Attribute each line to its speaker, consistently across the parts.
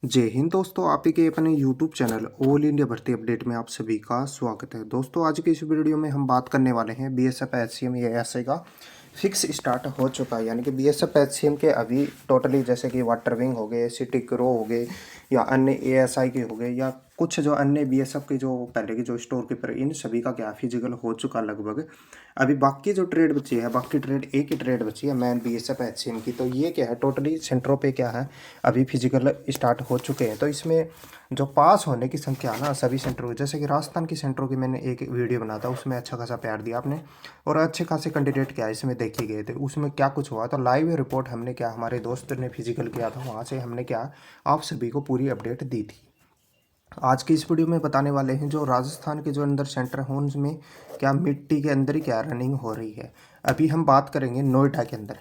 Speaker 1: जय हिंद दोस्तों, आप ही के अपने यूट्यूब चैनल ऑल इंडिया भर्ती अपडेट में आप सभी का स्वागत है। दोस्तों, आज की इस वीडियो में हम बात करने वाले हैं बीएसएफ एचसीएम या एसआई का फिक्स स्टार्ट हो चुका है। यानी कि बीएसएफ एचसीएम के अभी टोटली जैसे कि वाटर विंग हो गए, सिटी क्रो हो गए या अन्य एएसआई के हो गए या कुछ जो अन्य बीएसएफ के जो पहले के जो स्टोर कीपर, इन सभी का क्या फिजिकल हो चुका लगभग। अभी बाकी जो ट्रेड बची है, बाकी ट्रेड एक ही ट्रेड बची है मैन बीएसएफ एचसीएम की। तो ये क्या है, टोटली सेंटरों पे क्या है अभी फिजिकल स्टार्ट हो चुके हैं। तो इसमें जो पास होने की संख्या है ना सभी सेंटरों, जैसे कि राजस्थान की सेंटरों की मैंने एक वीडियो बना था, उसमें अच्छा खासा प्यार दिया आपने और अच्छे खासे कैंडिडेट क्या इसमें देखे गए थे। उसमें क्या कुछ हुआ तो लाइव रिपोर्ट हमने क्या, हमारे दोस्त ने फिजिकल किया था, वहाँ से हमने क्या आप सभी को पूरी अपडेट दी थी। आज की इस वीडियो में बताने वाले हैं जो राजस्थान के जो अंदर सेंटर हैं उनमें क्या मिट्टी के अंदर ही क्या रनिंग हो रही है। अभी हम बात करेंगे नोएडा के अंदर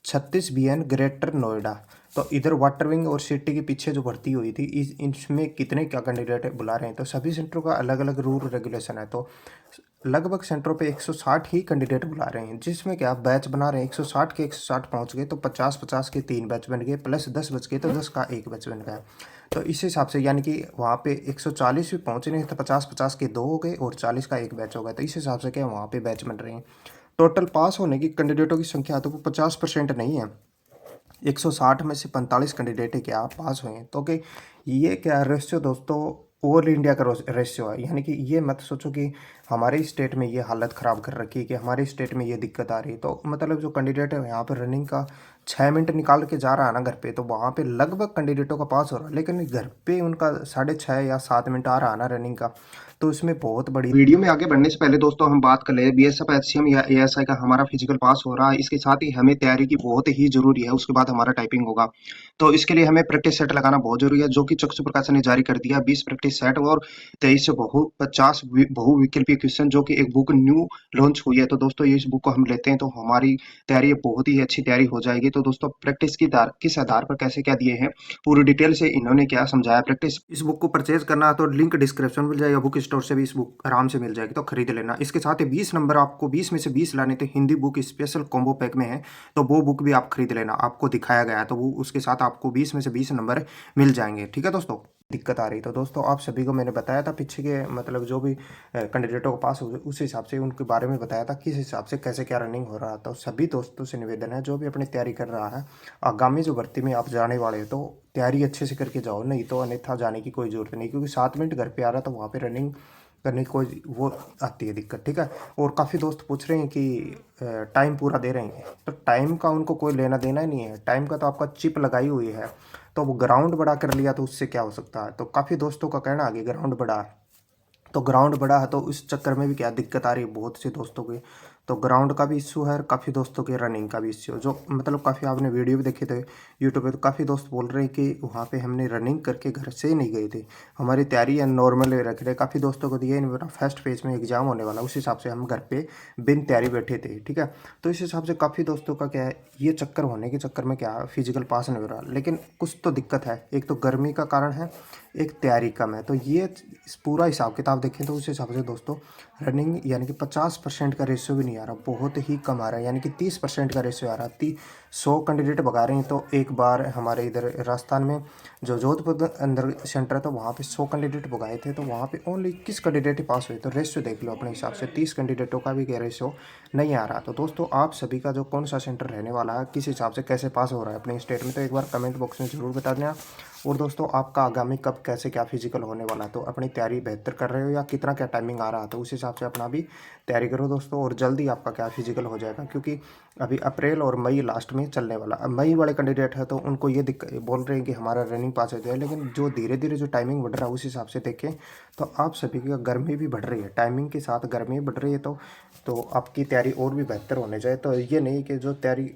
Speaker 1: 36 BN ग्रेटर नोएडा। तो इधर वाटर विंग और सिटी के पीछे जो भर्ती हुई थी इसमें कितने क्या कैंडिडेट बुला रहे हैं। तो सभी सेंटरों का अलग अलग रूल रेगुलेशन है। तो लगभग सेंटरों पे 160 ही कैंडिडेट बुला रहे हैं, जिसमें क्या बैच बना रहे हैं। 160 के 160 पहुंच गए तो 50-50 के 3 बैच बन गए, प्लस 10 बच गए तो 10 का एक बैच बन गया। तो इस हिसाब से यानी कि वहाँ पे 140 भी पहुँच रहे हैं तो 50-50 के 2 हो गए और 40 का एक बैच हो गया। तो इस हिसाब से क्या वहाँ पे बैच बन रहे हैं। टोटल पास होने की कैंडिडेटों की संख्या तो वो 50% नहीं है। 160 में से 45 कैंडिडेट है क्या पास हुए हैं। तो कि ये क्या रेशियो दोस्तों ऑल इंडिया का रेशियो है। यानी कि ये मत सोचो कि हमारे स्टेट में ये हालत ख़राब कर रखी है कि हमारे स्टेट में ये दिक्कत आ रही है। तो मतलब जो कैंडिडेट है यहाँ पर रनिंग का 6 मिनट निकाल के जा रहा है ना घर पे, तो वहाँ पे लगभग कैंडिडेटों का पास हो रहा है, लेकिन घर पे उनका 6.5 या 7 मिनट आ रहा है ना रनिंग का। तो इसमें बहुत बड़ी वीडियो में आगे बढ़ने से पहले दोस्तों हम बात कर ले बीएसएफ एचसीएम या एएसआई का हमारा फिजिकल पास हो रहा है, इसके साथ ही हमें तैयारी की बहुत ही जरूरी है। उसके बाद हमारा टाइपिंग होगा, तो इसके लिए हमें प्रैक्टिस सेट लगाना बहुत जरूरी है, जो कि चक्षु प्रकाशन ने जारी कर दिया। 20 प्रैक्टिस सेट और 23 बहुविकल्पीय क्वेश्चन, जो कि एक बुक न्यू लॉन्च हुई है। तो दोस्तों ये इस बुक को हम लेते हैं तो हमारी तैयारी बहुत ही अच्छी तैयारी हो जाएगी। तो दोस्तों प्रैक्टिस की किस आधार पर कैसे क्या दिए हैं पूरी डिटेल से इन्होंने क्या समझाया। प्रैक्टिस इस बुक को परचेज करना है तो लिंक डिस्क्रिप्शन मिल जाएगा, बुक स्टोर से भी इस बुक आराम से मिल जाएगी, तो खरीद लेना। इसके साथ ही 20 नंबर आपको 20 में से 20 लाने थे, Hindi book special combo pack में है, तो वो बुक भी आप खरीद लेना। आपको दिखाया गया है तो वो उसके साथ आपको 20 में से 20 नंबर मिल जाएंगे। ठीक है दोस्तों, दिक्कत आ रही तो दोस्तों आप सभी को मैंने बताया था पीछे के मतलब जो भी कैंडिडेटों को पास हुए उस हिसाब से उनके बारे में बताया था, किस हिसाब से कैसे क्या रनिंग हो रहा था। तो सभी दोस्तों से निवेदन है जो भी अपनी तैयारी कर रहा है, आगामी जो भर्ती में आप जाने वाले हो तो तैयारी अच्छे से करके जाओ, नहीं तो अन्यथा जाने की कोई ज़रूरत नहीं, क्योंकि 7 मिनट घर पे आ रहा तो वहाँ पे रनिंग करने की कोई वो आती है दिक्कत। ठीक है, और काफ़ी दोस्त पूछ रहे हैं कि टाइम पूरा दे रहे हैं, तो टाइम का उनको कोई लेना देना ही नहीं है। टाइम का तो आपका चिप लगाई हुई है, तो वो ग्राउंड बड़ा कर लिया तो उससे क्या हो सकता है। तो काफ़ी दोस्तों का कहना है कि ग्राउंड बड़ा है, तो ग्राउंड बड़ा है तो इस चक्कर में भी क्या दिक्कत आ रही है बहुत से दोस्तों के। तो ग्राउंड का भी इश्यू है और काफ़ी दोस्तों के रनिंग का भी इश्यू है, जो मतलब काफ़ी आपने वीडियो भी देखे थे यूट्यूब पे। तो काफ़ी दोस्त बोल रहे हैं कि वहाँ पे हमने रनिंग करके घर से नहीं गए थे, हमारी तैयारी नॉर्मल रख रहे। काफ़ी दोस्तों को दिया मेरा फर्स्ट फेज में एग्जाम होने वाला, उस हिसाब से हम घर पे बिन तैयारी बैठे थे। ठीक है, तो इस हिसाब से काफ़ी दोस्तों का क्या है, ये चक्कर होने के चक्कर में क्या फिजिकल पास नहीं हो रहा। लेकिन कुछ तो दिक्कत है, एक तो गर्मी का कारण है, एक तैयारी कम है। तो ये इस पूरा हिसाब किताब देखें तो उस हिसाब से दोस्तों रनिंग यानी कि 50% का रेशियो भी नहीं आ रहा, बहुत ही कम आ रहा है। यानी कि 30% का रेशियो आ रहा है। 100 कैंडिडेट भगा रहे हैं तो एक बार हमारे इधर राजस्थान में जो जोधपुर अंदर सेंटर है तो वहाँ पे 100 कैंडिडेट भगाए थे, तो वहाँ पे ओनली 21 कैंडिडेट ही पास हुए। तो रेशियो देख लो अपने हिसाब से, 30 कैंडिडेटों का भी रेशियो नहीं आ रहा। तो दोस्तों आप सभी का जो कौन सा सेंटर रहने वाला है, किस हिसाब से कैसे पास हो रहा है अपने स्टेट में, तो एक बार कमेंट बॉक्स में ज़रूर बता देना। और दोस्तों आपका आगामी कब कैसे क्या फिजिकल होने वाला है, तो अपनी तैयारी बेहतर कर रहे हो या कितना क्या टाइमिंग आ रहा है, तो उस हिसाब से अपना भी तैयारी करो दोस्तों, और जल्दी आपका क्या फिजिकल हो जाएगा। क्योंकि अभी अप्रैल और मई लास्ट में चलने वाला। अब मई वाले कैंडिडेट है तो उनको ये दिक्कत बोल रहे हैं कि हमारा रनिंग पास हो जाए, लेकिन जो धीरे धीरे जो टाइमिंग बढ़ रहा है उस हिसाब से देखें तो आप सभी की गर्मी भी बढ़ रही है, टाइमिंग के साथ गर्मी बढ़ रही है। तो आपकी तैयारी और भी बेहतर होने जाए। तो ये नहीं कि जो तैयारी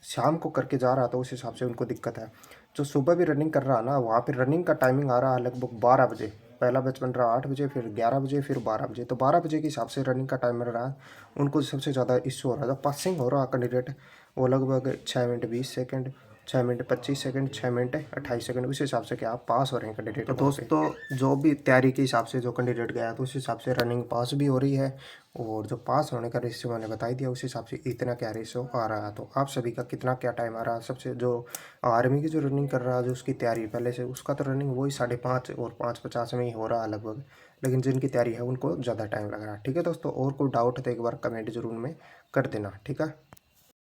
Speaker 1: शाम को करके जा रहा था उस हिसाब से उनको दिक्कत है। जो सुबह भी रनिंग कर रहा है ना, वहाँ पे रनिंग का टाइमिंग आ रहा है लगभग 12 बजे। पहला बैच बन रहा है 8 बजे, फिर 11 बजे, फिर 12 बजे। तो 12 बजे के हिसाब से रनिंग का टाइम मिल रहा है, उनको सबसे ज़्यादा इश्यू हो रहा है। तो पासिंग हो रहा है कैंडिडेट वो लगभग 6 minute 20 second, 6 minute 25 second, 6 minute 28 second, उस हिसाब से क्या आप पास हो रहे हैं कैंडिडेट। तो दोस्तों जो भी तैयारी के हिसाब से जो कैंडिडेट गया तो उस हिसाब से रनिंग पास भी हो रही है, और जो पास होने का रेशियो मैंने बता दिया उस हिसाब से इतना क्या रेशियो आ रहा है। तो आप सभी का कितना क्या टाइम आ रहा है। सबसे जो आर्मी की जो रनिंग कर रहा है, जो उसकी तैयारी पहले से, उसका तो रनिंग वही 5:30 और 5:50 में ही हो रहा है लगभग, लेकिन जिनकी तैयारी है उनको ज़्यादा टाइम लग रहा है। ठीक है दोस्तों, और कोई डाउट है तो एक बार कमेंट जरूर में कर देना। ठीक है।